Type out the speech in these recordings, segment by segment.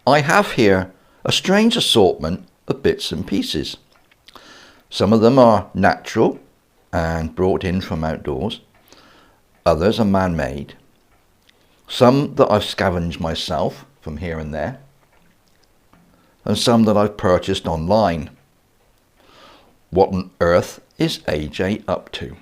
I have here a strange assortment of bits and pieces. Some of them are natural and brought in from outdoors. Others are man-made. Some that I've scavenged myself from here and there. And some that I've purchased online. What on earth is AJ up to?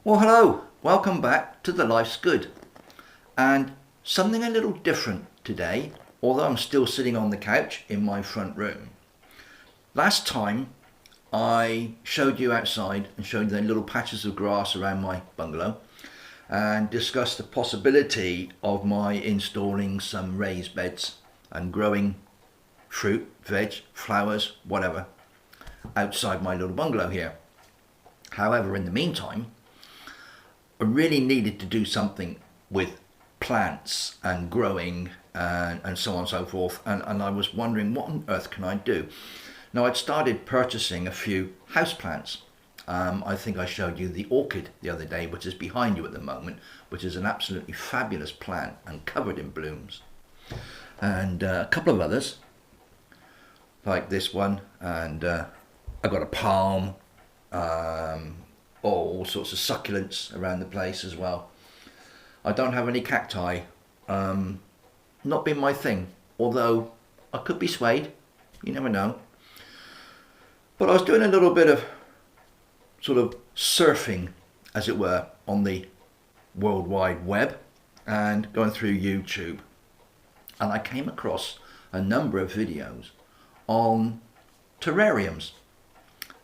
Well, hello, welcome back to The Life's Good, and something a little different today, although I'm still sitting on the couch in my front room. Last time I showed you outside and showed you the little patches of grass around my bungalow and discussed the possibility of my installing some raised beds and growing fruit, veg, flowers, whatever, outside my little bungalow here. However, in the meantime, I really needed to do something with plants and growing and so on and so forth, and I was wondering, what on earth can I do? Now, I'd started purchasing a few houseplants. I think I showed you the orchid the other day, which is behind you at the moment, which is an absolutely fabulous plant and covered in blooms, and a couple of others like this one, and I've got a palm, all sorts of succulents around the place as well. I don't have any cacti, not been my thing, although I could be swayed, you never know. But I was doing a little bit of sort of surfing, as it were, on the World Wide Web and going through YouTube, and I came across a number of videos on terrariums.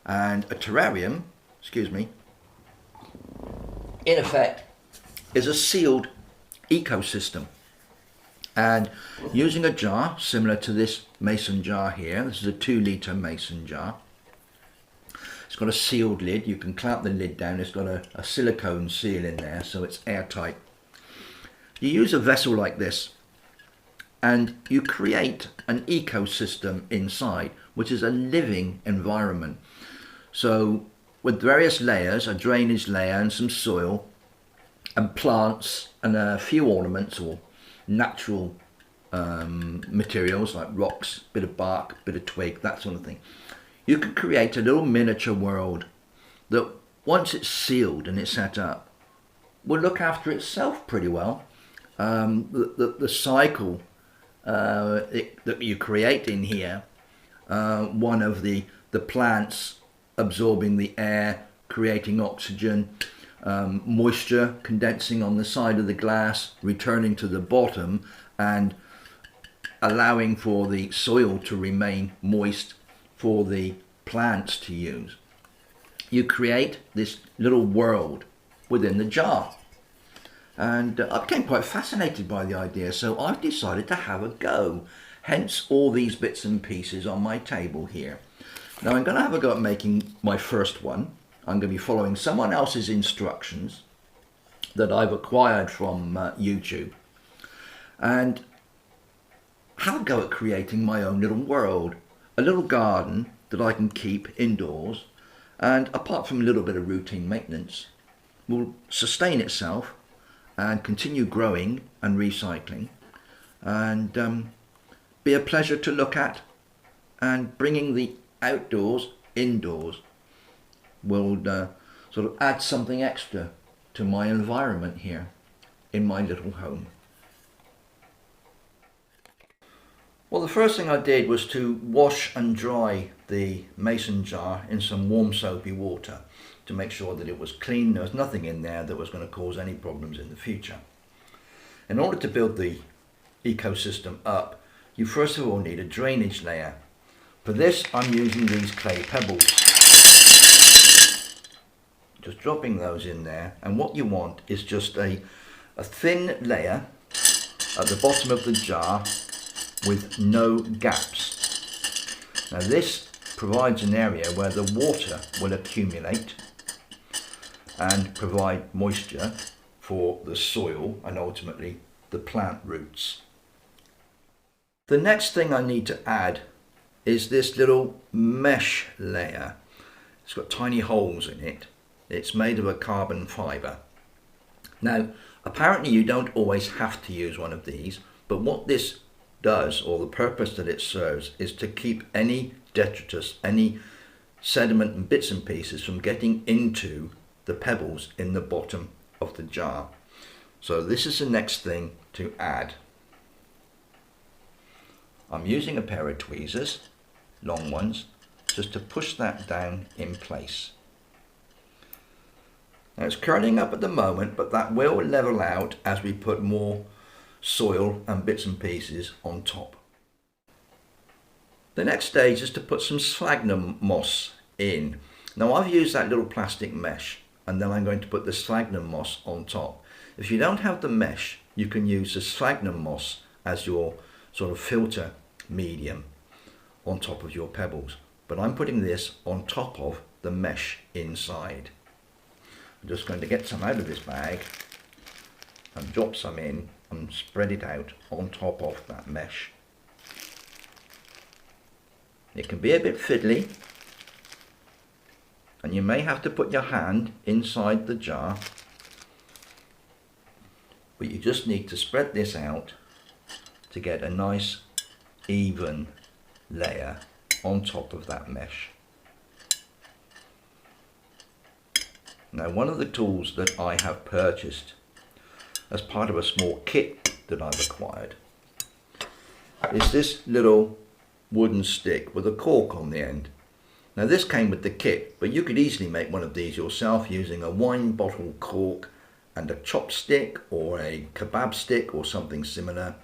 And a terrarium, in effect, is a sealed ecosystem, and using a jar similar to this mason jar here, this is a 2-litre mason jar. It's got a sealed lid. You can clamp the lid down. It's got a silicone seal in there, so it's airtight. You use a vessel like this and you create an ecosystem inside, which is a living environment. So with various layers, a drainage layer and some soil and plants and a few ornaments or natural materials like rocks, bit of bark, bit of twig, that sort of thing. You can create a little miniature world that, once it's sealed and it's set up, will look after itself pretty well. The cycle that you create in here, one of the plants absorbing the air, creating oxygen, moisture condensing on the side of the glass, returning to the bottom and allowing for the soil to remain moist for the plants to use. You create this little world within the jar, and I became quite fascinated by the idea, so I've decided to have a go, hence all these bits and pieces on my table here. Now, I'm going to have a go at making my first one. I'm going to be following someone else's instructions that I've acquired from YouTube, and have a go at creating my own little world, a little garden that I can keep indoors, and apart from a little bit of routine maintenance, will sustain itself and continue growing and recycling, and be a pleasure to look at, and bringing the outdoors indoors will sort of add something extra to my environment here in my little home. Well, the first thing I did was to wash and dry the mason jar in some warm soapy water to make sure that it was clean. There was nothing in there that was going to cause any problems in the future. In order to build the ecosystem up, you first of all need a drainage layer. For this, I'm using these clay pebbles. Just dropping those in there, and what you want is just a thin layer at the bottom of the jar with no gaps. Now this provides an area where the water will accumulate and provide moisture for the soil and ultimately the plant roots. The next thing I need to add is this little mesh layer. It's got tiny holes in it. It's made of a carbon fibre. Now apparently you don't always have to use one of these, but what this does, or the purpose that it serves, is to keep any detritus, any sediment and bits and pieces from getting into the pebbles in the bottom of the jar. So this is the next thing to add. I'm using a pair of tweezers, long ones, just to push that down in place. Now it's curling up at the moment, but that will level out as we put more soil and bits and pieces on top. The next stage is to put some sphagnum moss in. Now I've used that little plastic mesh, and then I'm going to put the sphagnum moss on top. If you don't have the mesh, you can use the sphagnum moss as your sort of filter medium on top of your pebbles. But I'm putting this on top of the mesh inside. I'm just going to get some out of this bag and drop some in and spread it out on top of that mesh. It can be a bit fiddly, and you may have to put your hand inside the jar, but you just need to spread this out to get a nice even layer on top of that mesh. Now one of the tools that I have purchased as part of a small kit that I've acquired is this little wooden stick with a cork on the end. Now this came with the kit, but you could easily make one of these yourself using a wine bottle cork and a chopstick or a kebab stick or something similar.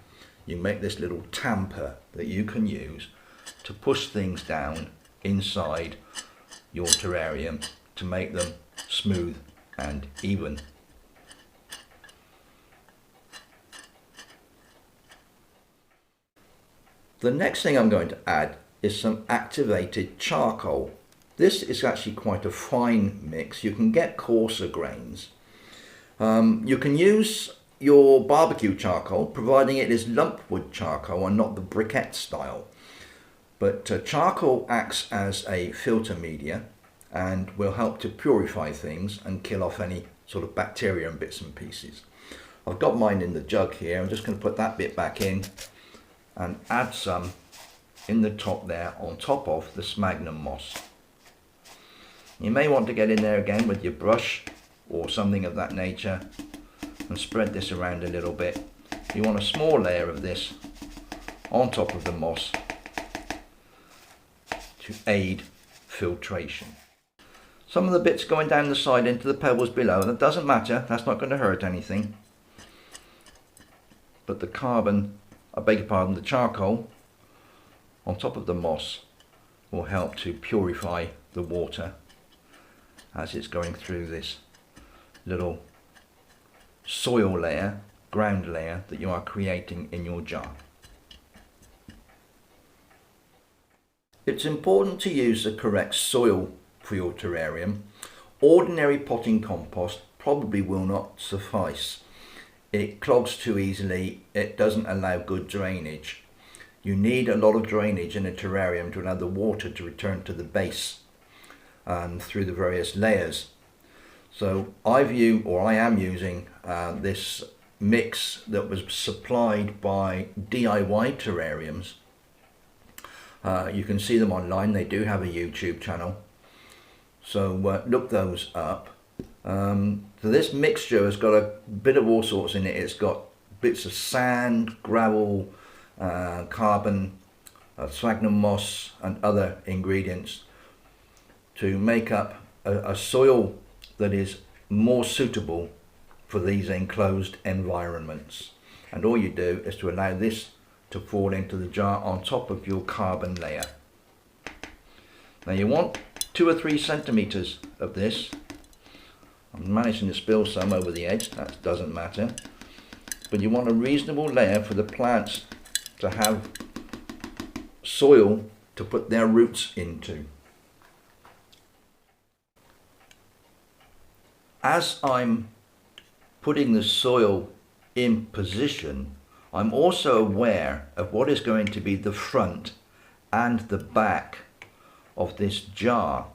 You make this little tamper that you can use to push things down inside your terrarium to make them smooth and even. The next thing I'm going to add is some activated charcoal. This is actually quite a fine mix. You can get coarser grains. You can use your barbecue charcoal, providing it is lumpwood charcoal and not the briquette style. But charcoal acts as a filter media and will help to purify things and kill off any sort of bacteria and bits and pieces. I've got mine in the jug here. I'm just going to put that bit back in and add some in the top there on top of the sphagnum moss. You may want to get in there again with your brush or something of that nature and spread this around a little bit. You want a small layer of this on top of the moss to aid filtration. Some of the bits going down the side into the pebbles below, that doesn't matter, that's not going to hurt anything. But the the charcoal on top of the moss will help to purify the water as it's going through this little soil layer, ground layer that you are creating in your jar. It's important to use the correct soil for your terrarium. Ordinary potting compost probably will not suffice. It clogs too easily, it doesn't allow good drainage. You need a lot of drainage in a terrarium to allow the water to return to the base through the various layers. So I am using this mix that was supplied by DIY terrariums. You can see them online, they do have a YouTube channel. So look those up. So this mixture has got a bit of all sorts in it. It's got bits of sand, gravel, carbon, sphagnum moss and other ingredients to make up a soil that is more suitable for these enclosed environments. And all you do is to allow this to fall into the jar on top of your carbon layer. Now you want 2 or 3 centimeters of this. I'm managing to spill some over the edge, that doesn't matter. But you want a reasonable layer for the plants to have soil to put their roots into. As I'm putting the soil in position, I'm also aware of what is going to be the front and the back of this jar.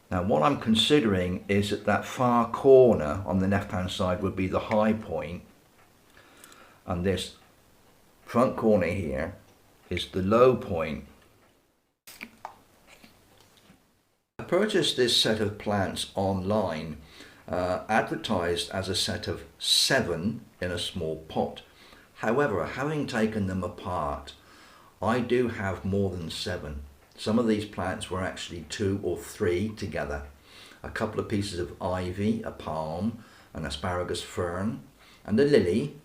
Now what I'm considering is that far corner on the left hand side would be the high point, and this front corner here is the low point. I purchased this set of plants online, advertised as a set of 7 in a small pot. However, having taken them apart, I do have more than 7. Some of these plants were actually 2 or 3 together. A couple of pieces of ivy, a palm, an asparagus fern, and a lily,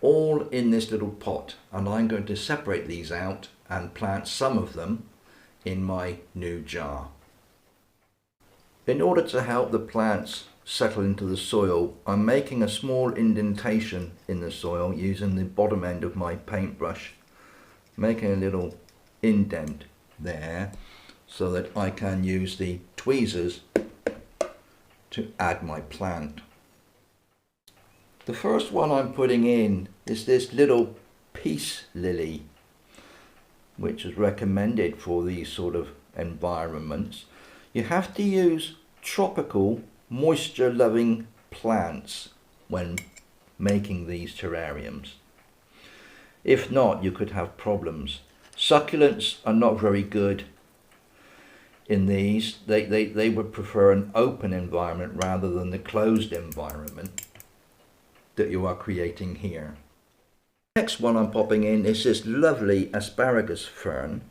all in this little pot. And I'm going to separate these out and plant some of them in my new jar. In order to help the plants settle into the soil, I'm making a small indentation in the soil using the bottom end of my paintbrush, making a little indent there so that I can use the tweezers to add my plant. The first one I'm putting in is this little peace lily, which is recommended for these sort of environments. You have to use tropical, moisture-loving plants when making these terrariums. If not, you could have problems. Succulents are not very good in these. They would prefer an open environment rather than the closed environment that you are creating here. Next one I'm popping in is this lovely asparagus fern.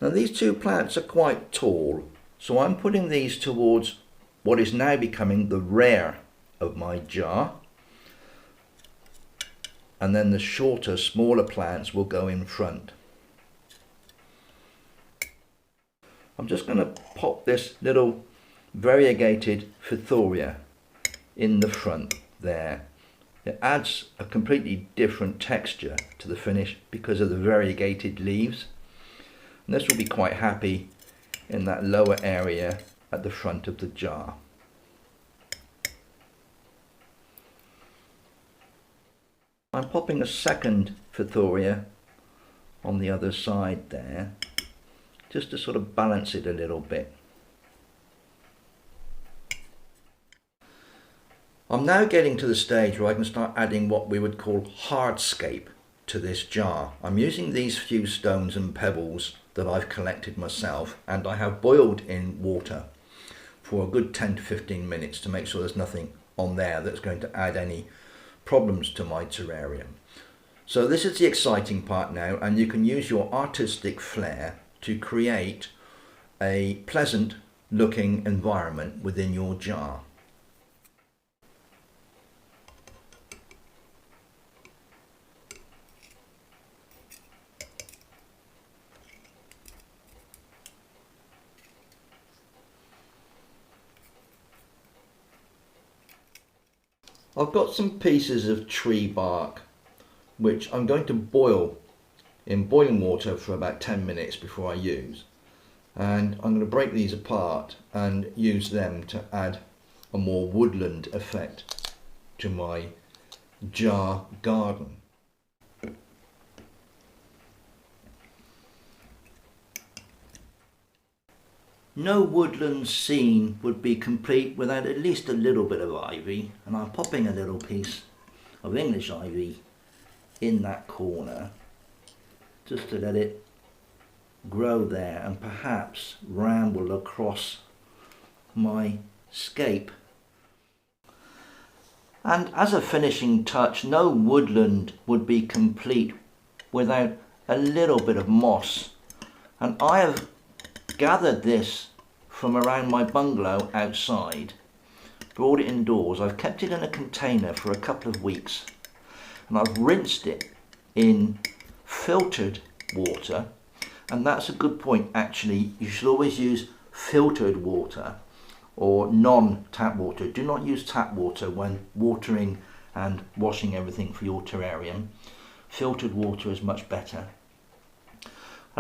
Now these two plants are quite tall, so I'm putting these towards what is now becoming the rear of my jar, and then the shorter, smaller plants will go in front. I'm just going to pop this little variegated Phythoria in the front there. It adds a completely different texture to the finish because of the variegated leaves, and this will be quite happy in that lower area at the front of the jar. I'm popping a second Phythoria on the other side there, just to sort of balance it a little bit. I'm now getting to the stage where I can start adding what we would call hardscape to this jar. I'm using these few stones and pebbles that I've collected myself, and I have boiled in water for a good 10 to 15 minutes to make sure there's nothing on there that's going to add any problems to my terrarium. So this is the exciting part now, and you can use your artistic flair to create a pleasant looking environment within your jar. I've got some pieces of tree bark which I'm going to boil in boiling water for about 10 minutes before I use, and I'm going to break these apart and use them to add a more woodland effect to my jar garden. No woodland scene would be complete without at least a little bit of ivy, and I'm popping a little piece of English ivy in that corner just to let it grow there and perhaps ramble across my scape. And as a finishing touch, no woodland would be complete without a little bit of moss, and I have gathered this from around my bungalow outside, brought it indoors. I've kept it in a container for a couple of weeks, and I've rinsed it in filtered water. And that's a good point actually. You should always use filtered water or non-tap water. Do not use tap water when watering and washing everything for your terrarium. Filtered water is much better.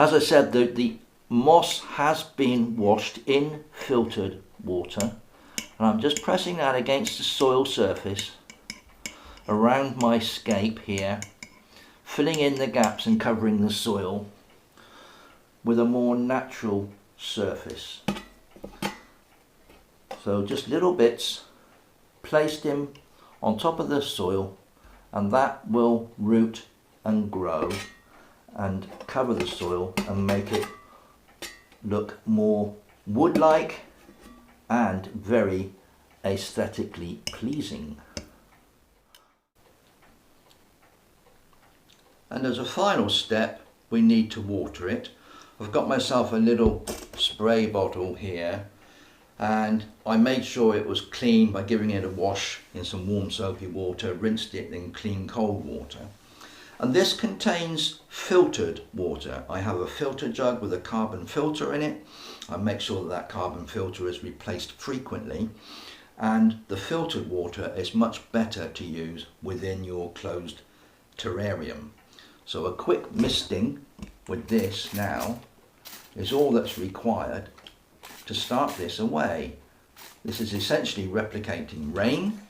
As I said, the moss has been washed in filtered water, and I'm just pressing that against the soil surface around my scape here, filling in the gaps and covering the soil with a more natural surface. So just little bits placed in on top of the soil, and that will root and grow and cover the soil and make it look more wood-like and very aesthetically pleasing. And as a final step, we need to water it. I've got myself a little spray bottle here, and I made sure it was clean by giving it a wash in some warm soapy water, rinsed it in clean cold water. And this contains filtered water. I have a filter jug with a carbon filter in it. I make sure that carbon filter is replaced frequently, and the filtered water is much better to use within your closed terrarium. So a quick misting with this now is all that's required to start this away. This is essentially replicating rain,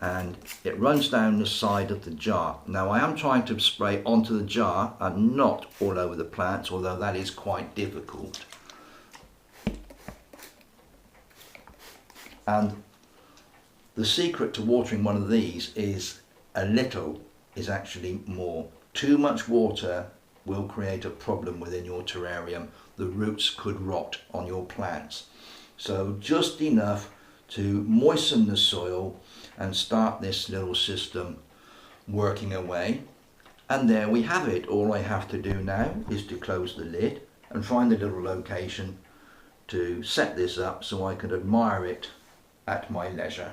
and it runs down the side of the jar. Now I am trying to spray onto the jar and not all over the plants, although that is quite difficult. And the secret to watering one of these is a little is actually more. Too much water will create a problem within your terrarium. The roots could rot on your plants. So just enough to moisten the soil and start this little system working away. And there we have it. All I have to do now is to close the lid and find a little location to set this up so I can admire it at my leisure.